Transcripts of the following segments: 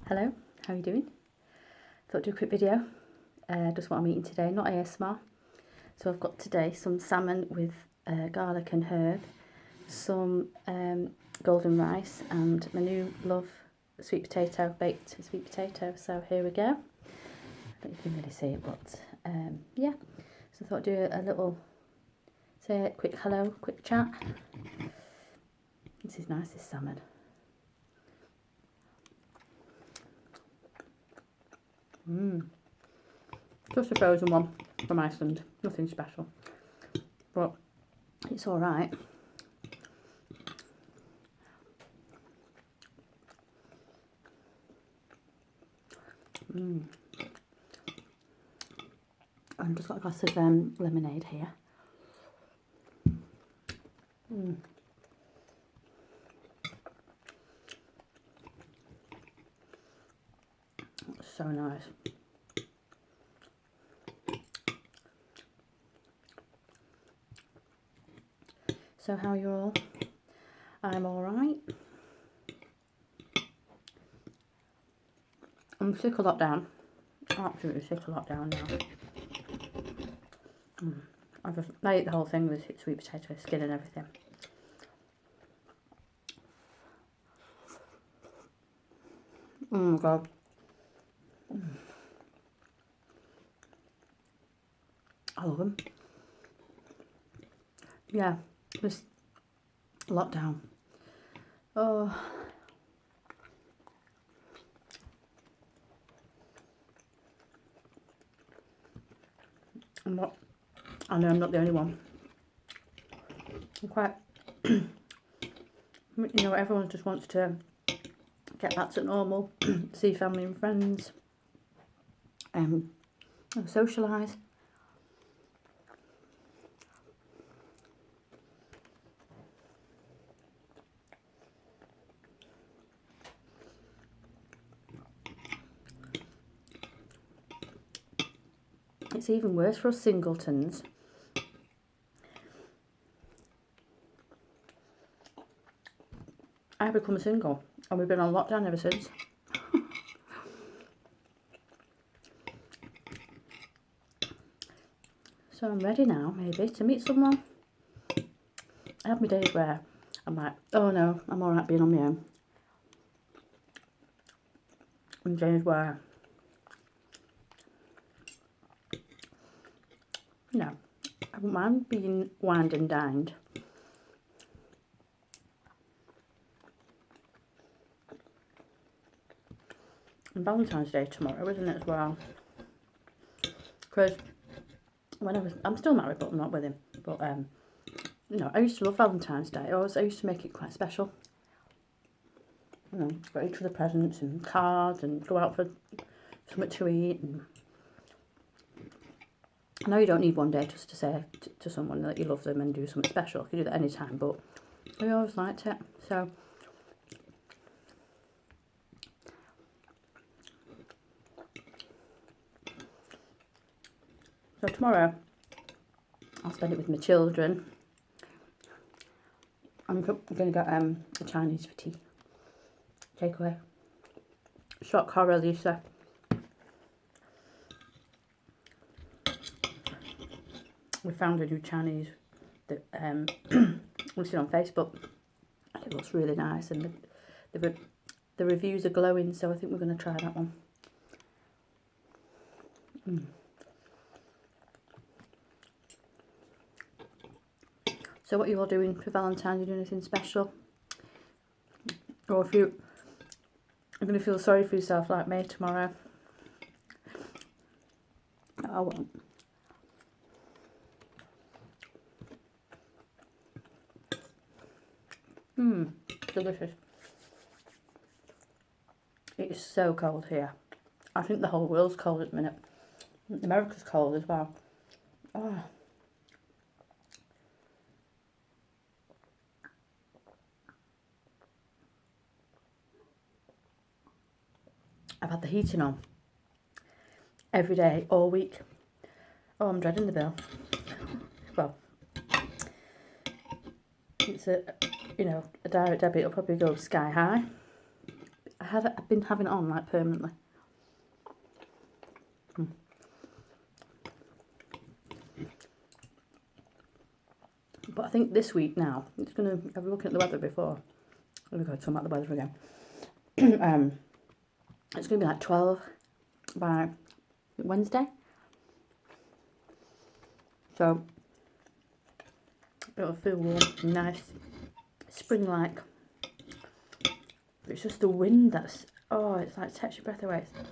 Hello, how are you doing? Thought I'd do a quick video, just what I'm eating today, not ASMR. So I've got today some salmon with garlic and herb, some golden rice and my new love sweet potato, baked sweet potato. So here we go. I don't know if you can really see it, but yeah. So I thought I'd do a little, say a quick hello, quick chat. This is nice, this salmon. Just a frozen one from Iceland, nothing special, but it's all right. I've just got a glass of lemonade here. So nice. So how are you all? I'm all right. I'm sick of lockdown. Absolutely sick of lockdown now. I ate the whole thing with sweet potato skin and everything. Oh my god. I love them. Yeah, this lockdown. Oh. I know I'm not the only one. I'm quite, you know, everyone just wants to get back to normal, see family and friends, socialise. It's even worse for us singletons. I've become single and we've been on lockdown ever since. So I'm ready now, maybe, to meet someone. I have my days where I'm like, oh no, I'm alright being on my own. And days where, you know, I wouldn't mind being wined and dined. And Valentine's Day tomorrow, isn't it, as well? Because when I'm still married, but I'm not with him. But, you know, I used to love Valentine's Day. I used to make it quite special. You know, got each other presents and cards and go out for something to eat. And I know you don't need one day just to say to someone that you love them and do something special. You can do that any time, but I always liked it. So tomorrow I'll spend it with my children. I'm going to get a Chinese for tea. Takeaway. Shock horror, Lisa. We found a new Chinese that we've seen on Facebook. And it looks really nice, and the reviews are glowing, so I think we're going to try that one. So what are you all doing for Valentine's? You doing anything special? Or if you're going to feel sorry for yourself like me tomorrow? I won't. Delicious. It is so cold here. I think the whole world's cold at the minute. America's cold as well. Oh. I've had the heating on every day, all week. Oh, I'm dreading the bill. Well, it's a direct debit will probably go sky high. I've been having it on like permanently. But I think this week now, it's going to, I was looking at the weather before. I'm going to talk about the weather again. It's going to be like 12 by Wednesday. So, it'll feel warm and nice, spring-like. But it's just the wind that's, oh, it's like takes your breath away. I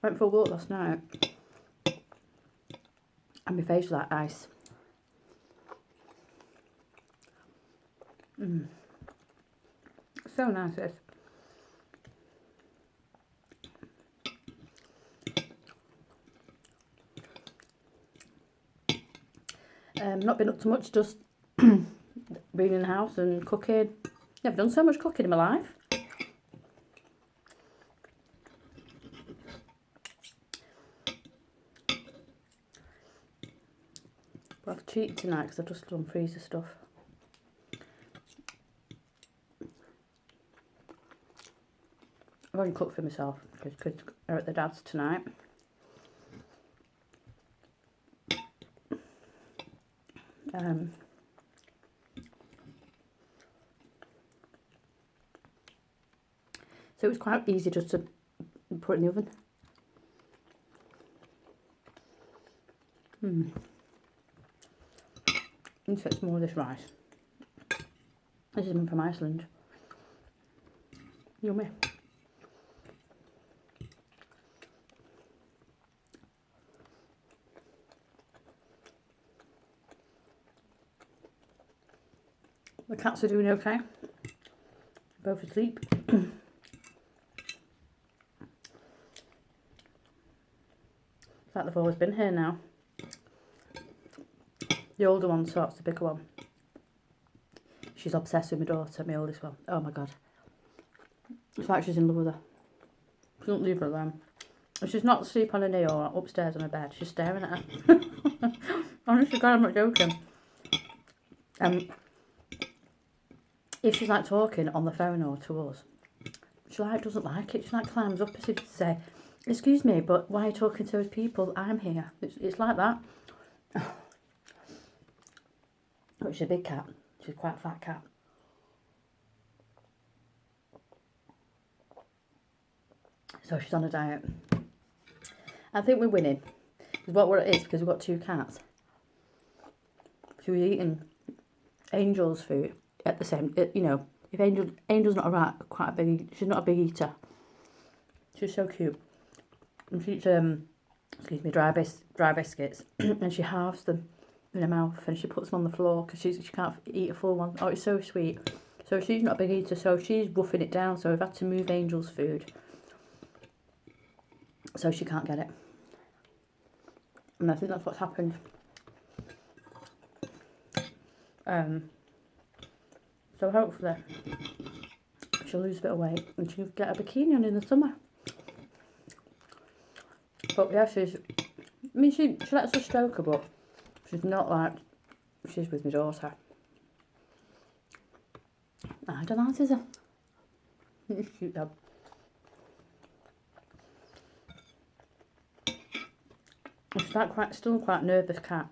went for a walk last night and my face was like ice. So nice this. Not been up to much, just being in the house and cooking. Yeah, I've done so much cooking in my life. But I've cheated tonight because I've just done freezer stuff. I've only cooked for myself because kids are at the dad's tonight. So it was quite easy just to put it in the oven. Need to get some more of this rice. This is from Iceland. Yummy. The cats are doing okay. Both asleep. It's like they've always been here now. The older one sorts the bigger one. She's obsessed with my daughter, my oldest one. Oh my god. It's like she's in love with her. She won't leave her alone. If she's not asleep on her knee or upstairs on her bed, she's staring at her. Honestly, God, I'm not joking. If she's like talking on the phone or to us, she like doesn't like it. She like climbs up as if to say, "Excuse me, but why are you talking to those people? I'm here." It's like that. But she's a big cat. She's quite a fat cat. So she's on a diet. I think we're winning. What it is, because we've got two cats. So we're eating Angel's food at the same, you know, if Angel's not quite a big, she's not a big eater. She's so cute. And she eats, excuse me, dry biscuits, and she halves them in her mouth and she puts them on the floor because she can't eat a full one. Oh, it's so sweet. So she's not a big eater, so she's roughing it down. So we've had to move Angel's food, so she can't get it. And I think that's what's happened. So hopefully she'll lose a bit of weight and she'll get a bikini on in the summer. But yeah, she lets us stroke her, but she's not like she's with my daughter. I don't know, is her. It's cute though. She's like still quite nervous cat.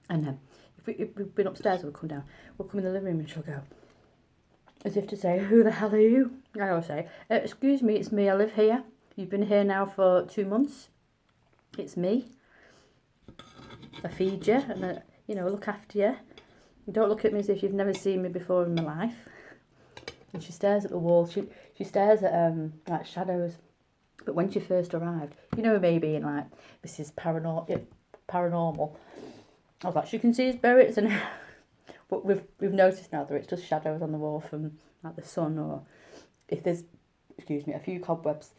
And then if we've been upstairs, we'll come down. We'll come in the living room and she'll go, as if to say, "Who the hell are you?" I always say, "Excuse me, it's me. I live here. You've been here now for 2 months. It's me. I feed you and I, you know, look after you. You don't look at me as if you've never seen me before in my life." And she stares at the wall. She stares at like shadows. But when she first arrived, you know, maybe in like this is paranormal. I was like, she can see spirits, and but we've noticed now that it's just shadows on the wall from like the sun, or if there's, excuse me, a few cobwebs.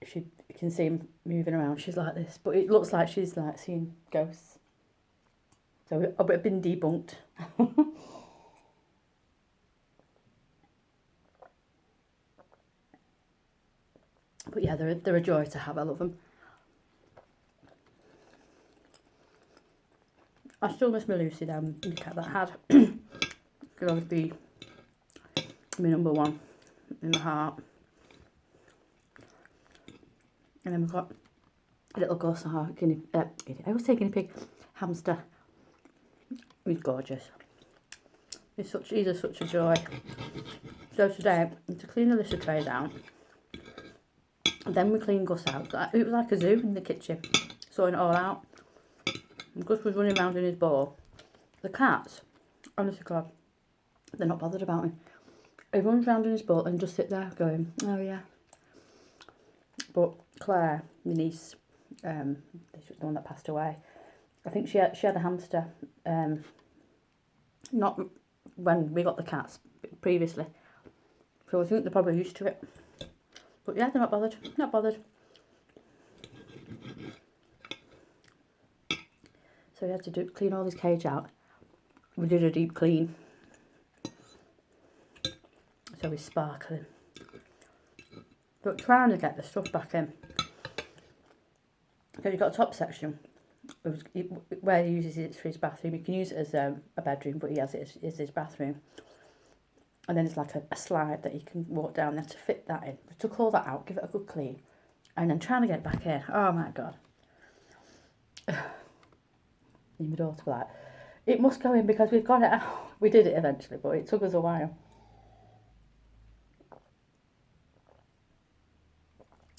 She can see him moving around. She's like this, but it looks like she's like seeing ghosts. So I've been debunked. But yeah, they're a joy to have. I love them. I still miss my Lucy, the cat that I had. Could always be my number one in my heart. And then we've got a little ghost guinea, I always say guinea pig, hamster. He's gorgeous. He's such a joy. So today, to clean the litter trays out, and then we cleaned Gus out. It was like a zoo in the kitchen, sorting it all out. And Gus was running around in his ball. The cats, honestly God, they're not bothered about him. He runs around in his ball and just sit there going, oh yeah. But Claire, my niece, the one that passed away, I think she had a hamster, not when we got the cats, previously. So I think they're probably used to it. But yeah, they're not bothered. So we had to clean all his cage out. We did a deep clean. So he's sparkling. But trying to get the stuff back in. Because you've got a top section where he uses it for his bathroom. You can use it as a bedroom, but he has it as his bathroom. And then it's like a slide that you can walk down there to fit that in. We took all that out, give it a good clean, and then trying to get it back in. Oh my God. And my daughter was like, it must go in because we've got it out. We did it eventually, but it took us a while.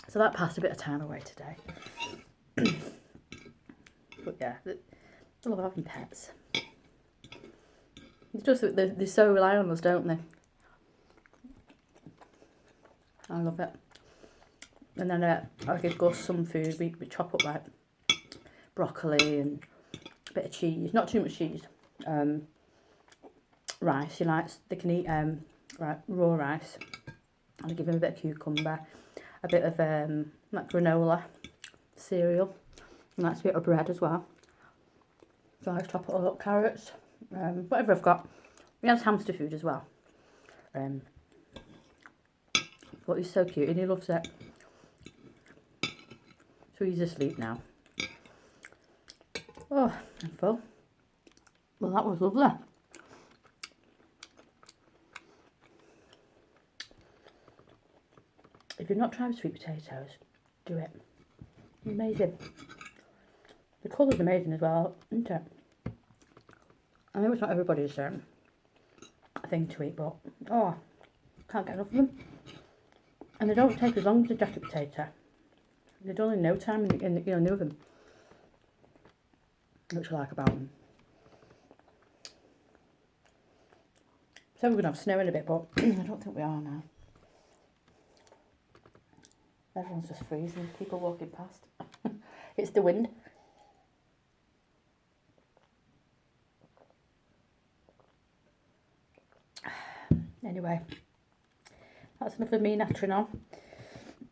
So that passed a bit of time away today. But yeah, I love having pets. It's just that they so rely on us, don't they? I love it. And then I give Gus some food. We chop up like broccoli and a bit of cheese. Not too much cheese. Rice. He likes, they can eat raw rice. And I give him a bit of cucumber. A bit of like granola cereal. And that's a bit of bread as well. So I chop it all up, carrots, whatever I've got. He has hamster food as well. But he's so cute and he loves it. So he's asleep now. Oh, I'm full. Well, that was lovely. If you've not tried sweet potatoes, do it. Amazing. The colour's amazing as well, isn't it? I know it's not everybody's thing to eat, but oh, can't get enough of them. And they don't take as long as a jacket potato. They're done in no time in the oven, which I like about them. So we're going to have snow in a bit, but I don't think we are now. Everyone's just freezing, people walking past. It's the wind. Anyway, that's enough of me nattering on.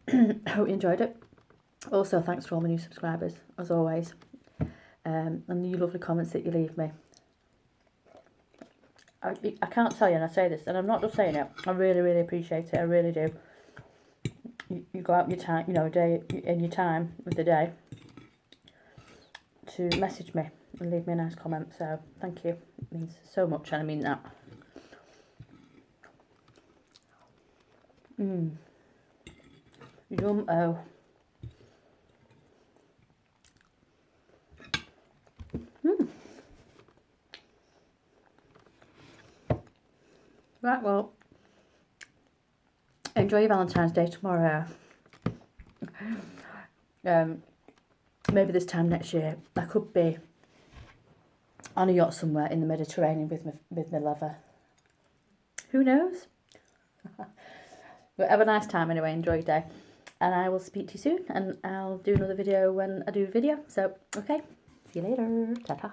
I hope you enjoyed it. Also, thanks to all my new subscribers, as always. And the lovely comments that you leave me. I can't tell you, and I say this, and I'm not just saying it, I really, really appreciate it, I really do. You go out your time, you know, in your time of the day to message me and leave me a nice comment, so thank you. It means so much, and I mean that. Yum-oh. Right, well, enjoy your Valentine's Day tomorrow. Maybe this time next year I could be on a yacht somewhere in the Mediterranean with my lover. Who knows? But have a nice time anyway, enjoy your day. And I will speak to you soon, and I'll do another video when I do a video. So, okay, see you later. Ta-ta.